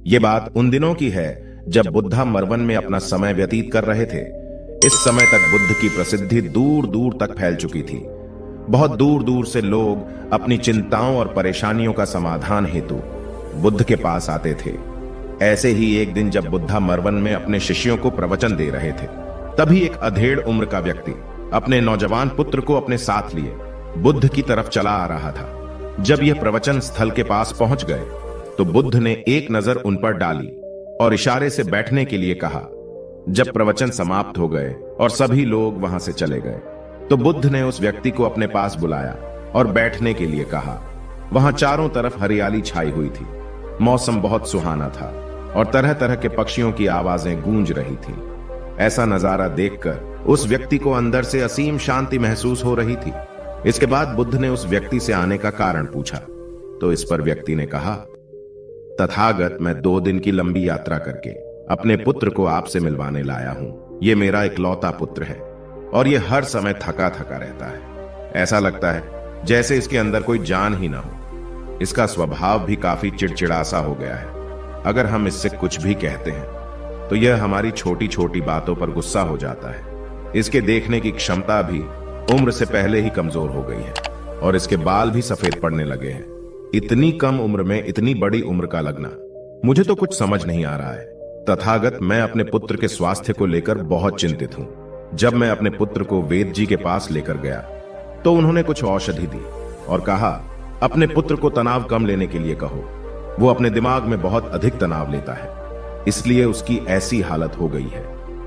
ये बात उन दिनों की है जब बुद्धा मरवन में अपना समय व्यतीत कर रहे थे। इस समय तक बुद्ध की प्रसिद्धि दूर दूर तक फैल चुकी थी। बहुत दूर दूर से लोग अपनी चिंताओं और परेशानियों का समाधान हेतु बुद्ध के पास आते थे। ऐसे ही एक दिन जब बुद्धा मरवन में अपने शिष्यों को प्रवचन दे रहे थे, तभी एक अधेड़ उम्र का व्यक्ति अपने नौजवान पुत्र को अपने साथ लिए बुद्ध की तरफ चला आ रहा था। जब यह प्रवचन स्थल के पास पहुंच गए तो बुद्ध ने एक नजर उन पर डाली और इशारे से बैठने के लिए कहा। जब प्रवचन समाप्त हो गए और सभी लोग वहां से चले गए तो बुद्ध ने उस व्यक्ति को अपने पास बुलाया और बैठने के लिए कहा। वहां चारों तरफ हरियाली छाई हुई थी। मौसम बहुत सुहाना था और तरह तरह के पक्षियों की आवाजें गूंज रही थीं। ऐसा नजारा देखकर उस व्यक्ति को अंदर से असीम शांति महसूस हो रही थी। इसके बाद बुद्ध ने उस व्यक्ति से आने का कारण पूछा तो इस पर व्यक्ति ने कहा, तथागत, मैं 2 दिन की लंबी यात्रा करके अपने पुत्र को आपसे मिलवाने लाया हूं। ये मेरा इकलौता पुत्र है और ये हर समय थका थका रहता है। ऐसा लगता है जैसे इसके अंदर कोई जान ही ना हो। इसका स्वभाव भी काफी चिड़चिड़ा सा हो गया है। अगर हम इससे कुछ भी कहते हैं तो यह हमारी छोटी छोटी बातों पर गुस्सा हो जाता है। इसके देखने की क्षमता भी उम्र से पहले ही कमजोर हो गई है और इसके बाल भी सफेद पड़ने लगे हैं। इतनी कम उम्र में इतनी बड़ी उम्र का लगना, मुझे तो कुछ समझ नहीं आ रहा है। तथागत, मैं अपने पुत्र के स्वास्थ्य को लेकर बहुत चिंतित हूं। जब मैं अपने पुत्र को वेद जी के पास लेकर गया तो उन्होंने कुछ औषधि दी और कहा, अपने पुत्र को तनाव कम लेने के लिए कहो। वो अपने दिमाग में बहुत अधिक तनाव लेता है, इसलिए उसकी ऐसी हालत हो गई है।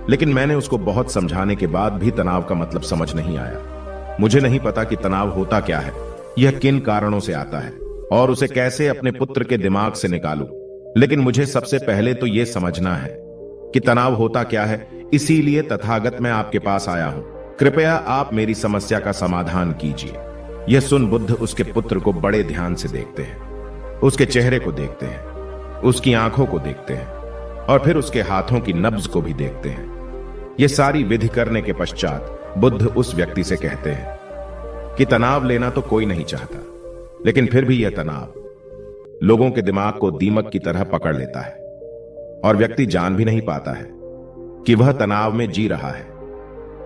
लेकिन मैंने उसको बहुत समझाने के बाद भी तनाव का मतलब समझ नहीं आया। मुझे नहीं पता कि तनाव होता क्या है, यह किन कारणों से आता है और उसे कैसे अपने पुत्र के दिमाग से निकालूं। लेकिन मुझे सबसे पहले तो यह समझना है कि तनाव होता क्या है। इसीलिए तथागत, मैं आपके पास आया हूं। कृपया आप मेरी समस्या का समाधान कीजिए। यह सुन बुद्ध उसके पुत्र को बड़े ध्यान से देखते हैं। उसके चेहरे को देखते हैं, उसकी आंखों को देखते हैं और फिर उसके हाथों की नब्ज को भी देखते हैं। यह सारी विधि करने के पश्चात बुद्ध उस व्यक्ति से कहते हैं कि तनाव लेना तो कोई नहीं चाहता, लेकिन फिर भी यह तनाव लोगों के दिमाग को दीमक की तरह पकड़ लेता है और व्यक्ति जान भी नहीं पाता है कि वह तनाव में जी रहा है।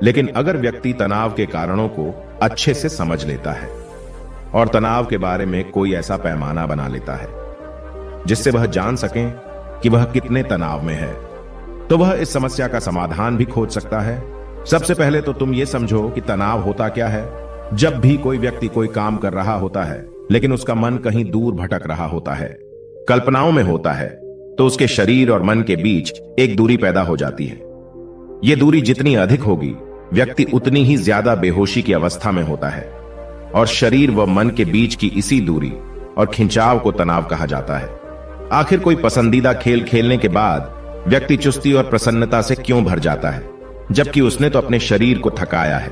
लेकिन अगर व्यक्ति तनाव के कारणों को अच्छे से समझ लेता है और तनाव के बारे में कोई ऐसा पैमाना बना लेता है जिससे वह जान सके कि वह कितने तनाव में है, तो वह इस समस्या का समाधान भी खोज सकता है। सबसे पहले तो तुम ये समझो कि तनाव होता क्या है। जब भी कोई व्यक्ति कोई काम कर रहा होता है लेकिन उसका मन कहीं दूर भटक रहा होता है, कल्पनाओं में होता है, तो उसके शरीर और मन के बीच एक दूरी पैदा हो जाती है। यह दूरी जितनी अधिक होगी, व्यक्ति उतनी ही ज्यादा बेहोशी की अवस्था में होता है और शरीर व मन के बीच की इसी दूरी और खिंचाव को तनाव कहा जाता है। आखिर कोई पसंदीदा खेल खेलने के बाद व्यक्ति चुस्ती और प्रसन्नता से क्यों भर जाता है, जबकि उसने तो अपने शरीर को थकाया है।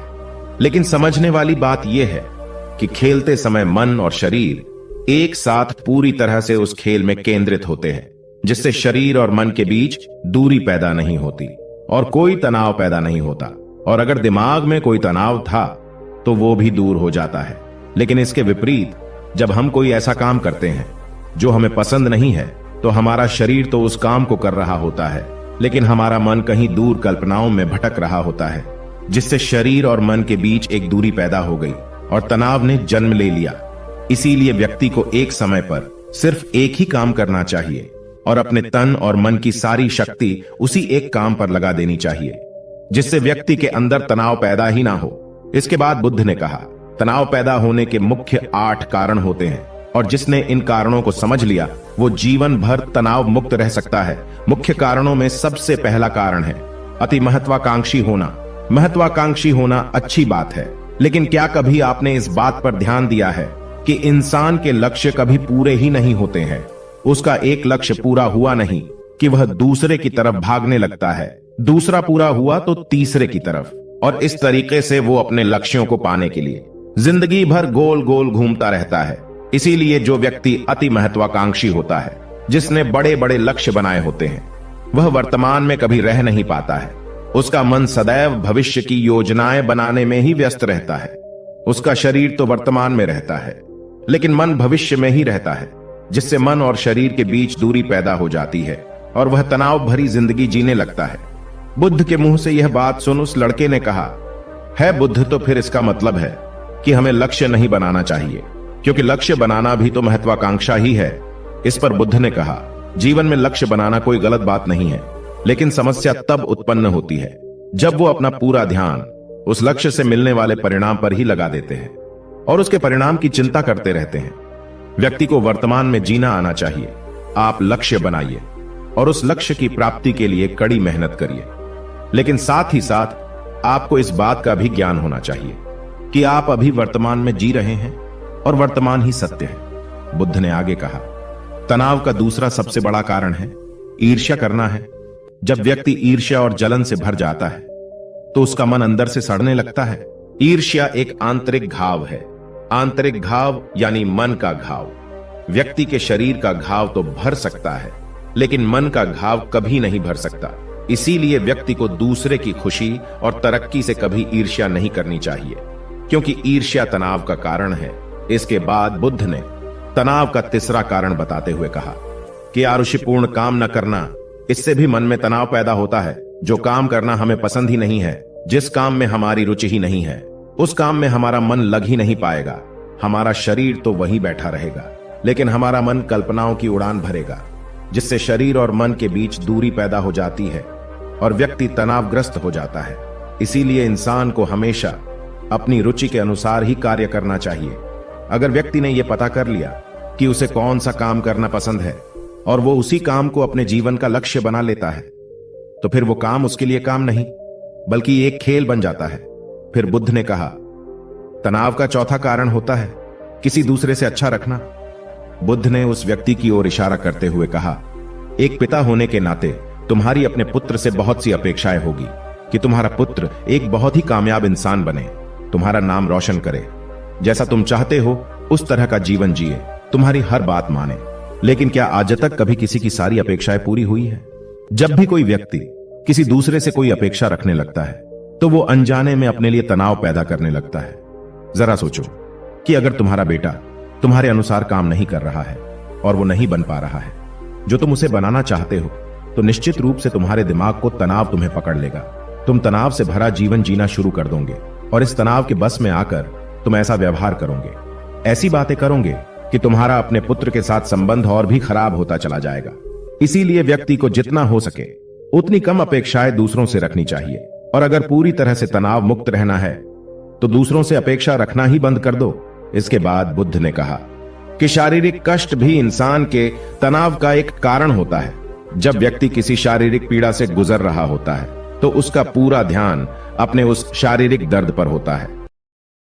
लेकिन समझने वाली बात यह है कि खेलते समय मन और शरीर एक साथ पूरी तरह से उस खेल में केंद्रित होते हैं, जिससे शरीर और मन के बीच दूरी पैदा नहीं होती और कोई तनाव पैदा नहीं होता। और अगर दिमाग में कोई तनाव था तो वो भी दूर हो जाता है। लेकिन इसके विपरीत, जब हम कोई ऐसा काम करते हैं जो हमें पसंद नहीं है, तो हमारा शरीर तो उस काम को कर रहा होता है, लेकिन हमारा मन कहीं दूर कल्पनाओं में भटक रहा होता है, जिससे शरीर और मन के बीच एक दूरी पैदा हो गई और तनाव ने जन्म ले लिया। इसीलिए व्यक्ति को एक समय पर सिर्फ एक ही काम करना चाहिए और अपने तन और मन की सारी शक्ति उसी एक काम पर लगा देनी चाहिए, जिससे व्यक्ति के अंदर तनाव पैदा ही ना हो। इसके बाद बुद्ध ने कहा, तनाव पैदा होने के मुख्य 8 कारण होते हैं और जिसने इन कारणों को समझ लिया वो जीवन भर तनाव मुक्त रह सकता है। मुख्य कारणों में सबसे पहला कारण है अति महत्वाकांक्षी होना। महत्वाकांक्षी होना अच्छी बात है, लेकिन क्या कभी आपने इस बात पर ध्यान दिया है कि इंसान के लक्ष्य कभी पूरे ही नहीं होते हैं। उसका एक लक्ष्य पूरा हुआ नहीं कि वह दूसरे की तरफ भागने लगता है, दूसरा पूरा हुआ तो तीसरे की तरफ, और इस तरीके से वो अपने लक्ष्यों को पाने के लिए जिंदगी भर गोल गोल घूमता रहता है। इसीलिए जो व्यक्ति अति महत्वाकांक्षी होता है, जिसने बड़े बड़े लक्ष्य बनाए होते हैं, वह वर्तमान में कभी रह नहीं पाता है। उसका मन सदैव भविष्य की योजनाएं बनाने में ही व्यस्त रहता है। उसका शरीर तो वर्तमान में रहता है, लेकिन मन भविष्य में ही रहता है। जिससे मन और शरीर के बीच दूरी पैदा हो जाती है और वह तनाव भरी जिंदगी जीने लगता है। बुद्ध के मुंह से यह बात सुन उस लड़के ने कहा, है बुद्ध, तो फिर इसका मतलब है कि हमें लक्ष्य नहीं बनाना चाहिए, क्योंकि लक्ष्य बनाना भी तो महत्वाकांक्षा ही है। इस पर बुद्ध ने कहा, जीवन में लक्ष्य बनाना कोई गलत बात नहीं है, लेकिन समस्या तब उत्पन्न होती है जब वो अपना पूरा ध्यान उस लक्ष्य से मिलने वाले परिणाम पर ही लगा देते हैं और उसके परिणाम की चिंता करते रहते हैं। व्यक्ति को वर्तमान में जीना आना चाहिए। आप लक्ष्य बनाइए और उस लक्ष्य की प्राप्ति के लिए कड़ी मेहनत करिए, लेकिन साथ ही साथ आपको इस बात का भी ज्ञान होना चाहिए कि आप अभी वर्तमान में जी रहे हैं और वर्तमान ही सत्य है। बुद्ध ने आगे कहा, तनाव का दूसरा सबसे बड़ा कारण है ईर्ष्या करना है। जब व्यक्ति ईर्ष्या और जलन से भर जाता है तो उसका मन अंदर से सड़ने लगता है। ईर्ष्या एक आंतरिक घाव है। आंतरिक घाव यानी मन का घाव। व्यक्ति के शरीर का घाव तो भर सकता है, लेकिन मन का घाव कभी नहीं भर सकता। इसीलिए व्यक्ति को दूसरे की खुशी और तरक्की से कभी ईर्ष्या नहीं करनी चाहिए, क्योंकि ईर्ष्या तनाव का कारण है। इसके बाद बुद्ध ने तनाव का तीसरा कारण बताते हुए कहा कि आरुषिपूर्ण काम न करना, इससे भी मन में तनाव पैदा होता है। जो काम करना हमें पसंद ही नहीं है, जिस काम में हमारी रुचि ही नहीं है, उस काम में हमारा मन लग ही नहीं पाएगा। हमारा शरीर तो वहीं बैठा रहेगा, लेकिन हमारा मन कल्पनाओं की उड़ान भरेगा, जिससे शरीर और मन के बीच दूरी पैदा हो जाती है और व्यक्ति तनावग्रस्त हो जाता है। इसीलिए इंसान को हमेशा अपनी रुचि के अनुसार ही कार्य करना चाहिए। अगर व्यक्ति ने यह पता कर लिया कि उसे कौन सा काम करना पसंद है और वो उसी काम को अपने जीवन का लक्ष्य बना लेता है, तो फिर वो काम उसके लिए काम नहीं बल्कि एक खेल बन जाता है। फिर बुद्ध ने कहा, तनाव का चौथा कारण होता है किसी दूसरे से अच्छा रखना। बुद्ध ने उस व्यक्ति की ओर इशारा करते हुए कहा, एक पिता होने के नाते तुम्हारी अपने पुत्र से बहुत सी अपेक्षाएं होगी कि तुम्हारा पुत्र एक बहुत ही कामयाब इंसान बने, तुम्हारा नाम रोशन करे, जैसा तुम चाहते हो उस तरह का जीवन जिए, तुम्हारी हर बात माने। लेकिन क्या आज तक कभी किसी की सारी अपेक्षाएं पूरी हुई है? जब भी कोई व्यक्ति किसी दूसरे से कोई अपेक्षा रखने लगता है तो वो अनजाने में अपने लिए तनाव पैदा करने लगता है। जरा सोचो कि अगर तुम्हारा बेटा तुम्हारे अनुसार काम नहीं कर रहा है और वो नहीं बन पा रहा है जो तुम उसे बनाना चाहते हो, तो निश्चित रूप से तुम्हारे दिमाग को तनाव तुम्हें पकड़ लेगा। तुम तनाव से भरा जीवन जीना शुरू कर दोगे और इस तनाव के बस में आकर तुम ऐसा व्यवहार करोगे, ऐसी बातें करोगे कि तुम्हारा अपने पुत्र के साथ संबंध और भी खराब होता चला जाएगा। इसीलिए व्यक्ति को जितना हो सके उतनी कम अपेक्षाएं दूसरों से रखनी चाहिए, और अगर पूरी तरह से तनाव मुक्त रहना है तो दूसरों से अपेक्षा रखना ही बंद कर दो। इसके बाद बुद्ध ने कहा कि शारीरिक कष्ट भी इंसान के तनाव का एक कारण होता है। जब व्यक्ति किसी शारीरिक पीड़ा से गुजर रहा होता है तो उसका पूरा ध्यान अपने उस शारीरिक दर्द पर होता है।